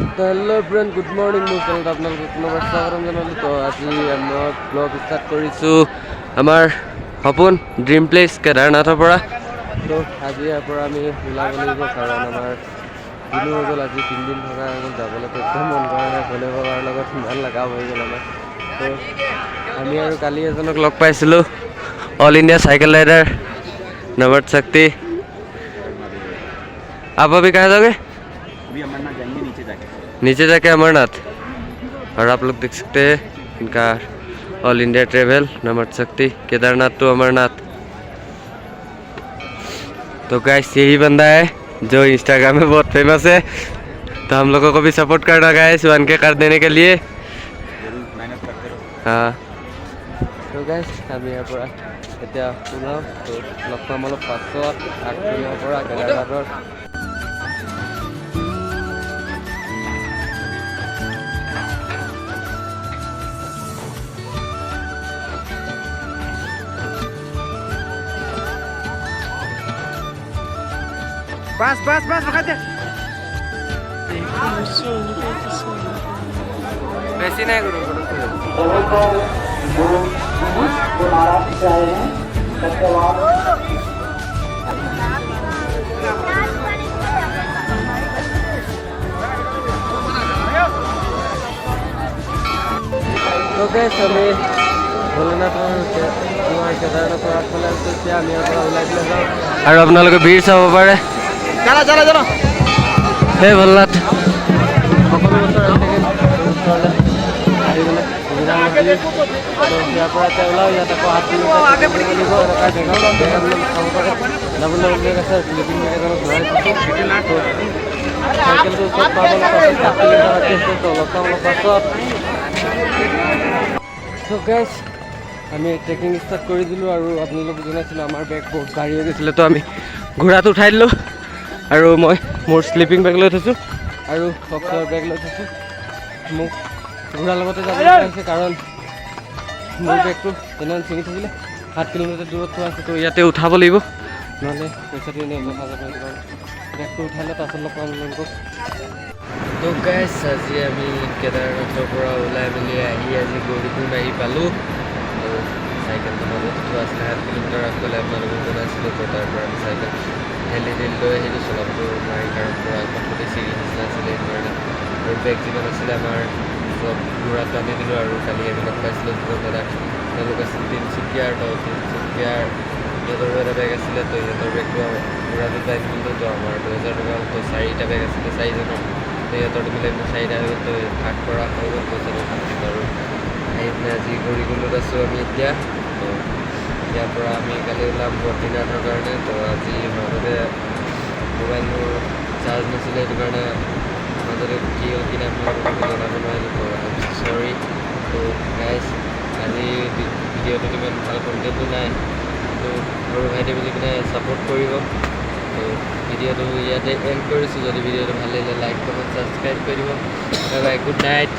तो hello friend good morning मोर channel आपनालोक पुनर्बार स्वागतम जनालो। तो आज मैं ब्लॉग स्टार्ट करिछु आमार सपन ड्रीम प्लेस केदारनाथर परा। तो आज यार परा आमी उलाब लागिब कारण आमार दिनो हो गल आज 3 दिन थका जाबले तो एकदम मन কৰা নাই भोले बाबार লগত ইমান লাগাव হৈ গল আমাৰ। तो আমি আৰু কালি এজনক লগ পাইছিলো অল इंडिया साइकिल राइडर नमत शक्ति। आप अभी कहाँ जाओगे? अभी अमरनाथ जाएंगे नीचे जाके अमरनाथ। और आप लोग देख सकते हैं इनका ऑल इंडिया ट्रेवल नमत शक्ति केदारनाथ टू अमरनाथ। तो गाइस यही बंदा है जो इंस्टाग्राम में बहुत फेमस है, तो हम लोगों को भी सपोर्ट करना गाइस 1K कर देने के लिए। मेहनत करते रहो। हाँ तो गाइस हम यहाँ पर এতিয়া ওলাওঁ। তো লগ পাম অলপ পাছত আগপিনৰ পৰা কেদাৰনাথৰ। बस रखा दे। बेसी नहीं करो तो गाइस हमें भोलेनाथर केदारनाथर আগফালে আছো। এতিয়া আমি ইয়াৰ পৰা ওলাই দিলে যাওঁ আৰু আপোনালোকে ভিৰ চাব পাৰে। चला হে ভোলেনাথ সকলো বছৰ আহি থাকে ওচৰলৈ আহি পেলাই সুবিধা নাপালে। তো ইয়াৰ পৰা এতিয়া ওলাওঁ। ইয়াত আকৌ 8 কিলোমিটাৰ বুলি এনেকুৱা জেগা আপোনালোকে চাব পাৰে। যাবলৈ উল্লেখ আছে স্লিপিং বেগ এজনত ভৰাই দিছোঁ। চাইকেলটো ওচৰত পাবলৈ পাছত 7 কিলোমিটাৰ বাকী আছে। তো অলপ পাছত তো গাইছ আমি ট্ৰেকিং ষ্টাৰ্ট কৰি দিলোঁ আৰু আপোনালোকক জনাইছিলোঁ আমাৰ বেগ বহুত ভাৰী হৈ গৈছিলে। তো আমি ঘোঁৰাটো উঠাই দিলোঁ আৰু মই মোৰ স্লিপিং বেগ লৈ থৈছোঁ আৰু অক্সিজেনৰ বেগ লৈ থৈছোঁ। মোক ঘোঁৰাৰ লগতে যাব লাগিছে কাৰণ মোৰ বেগটো তেনেকৈ ছিঙি থাকিলে 7 কিলোমিটাৰ দূৰত থোৱা আছে। তো ইয়াতে উঠাব লাগিব নহ'লে পইচাটো এনেই অযথা যাব। সেইটো কাৰণে বেগটো উঠালে তাৰপিছত লগ পাম আপোনালোকক। তো গাইছ আজি আমি কেদাৰনাথৰ পৰা ওলাই মেলি আজি গৌৰীকুণ্ড আহি পালোঁ। তো চাইকেলটো মাজত থোৱা আছিলে 7 কিলোমিটাৰ আগলৈ আপোনালোকক জনাইছিলোঁ। তো তাৰ পৰা আমি চাইকেল ঠেলি লৈ আহিলোঁ। চলাবটো নোৱাৰি কাৰণ পৰা কাষতে চিৰি নিচিনা আছিলে সেইটো কাৰণে। আৰু বেগ যিমান আছিলে আমাৰ চব ঘোঁৰাত বান্ধি দিলোঁ। আৰু কালি আমি লগ পাইছিলোঁ দুজন দাদা, তেওঁলোক আছিল তিনিচুকীয়াৰ। তো তিনিচুকীয়াৰ সিহঁতৰো এটা বেগ আছিলে। তো সিহঁতৰ বেগটো ঘোঁৰাটোত বান্ধি দিলোঁ। তো আমাৰ 2000 টকা হ'ল। তো 4টা বেগ আছিলে 4জনৰ। তো সিহঁতৰটো মিলাই মোৰ 4টা হৈ গ'ল। তো ভাগ কৰা হৈ গ'ল পইচাটো দিলোঁ আৰু আহি পিনে আজি গৌৰীকুণ্ডত আছোঁ আমি এতিয়া। তো ইয়াৰ পৰা আমি কালি ওলাম বদ্ৰীনাথৰ কাৰণে। তো আজি মাজতে মোবাইল মোৰ চাৰ্জ নাছিলে, সেইটো কাৰণে মাজতে কি হ'ল কি নাই আপোনালোকক জনাব নোৱাৰিলোঁ। তো চৰি। তো গাইছ আজি ভিডিঅ'টোত ইমান ভাল কণ্টেণ্টটো নাই। তো সৰু ভাইটি বুলি পিনে ছাপোৰ্ট কৰিব। তো ভিডিঅ'টো ইয়াতে এণ্ড কৰিছোঁ। যদি ভিডিঅ'টো ভাল লাগিলে লাইক কমেণ্ট ছাবস্ক্ৰাইব কৰি দিব। Bye bye, good night.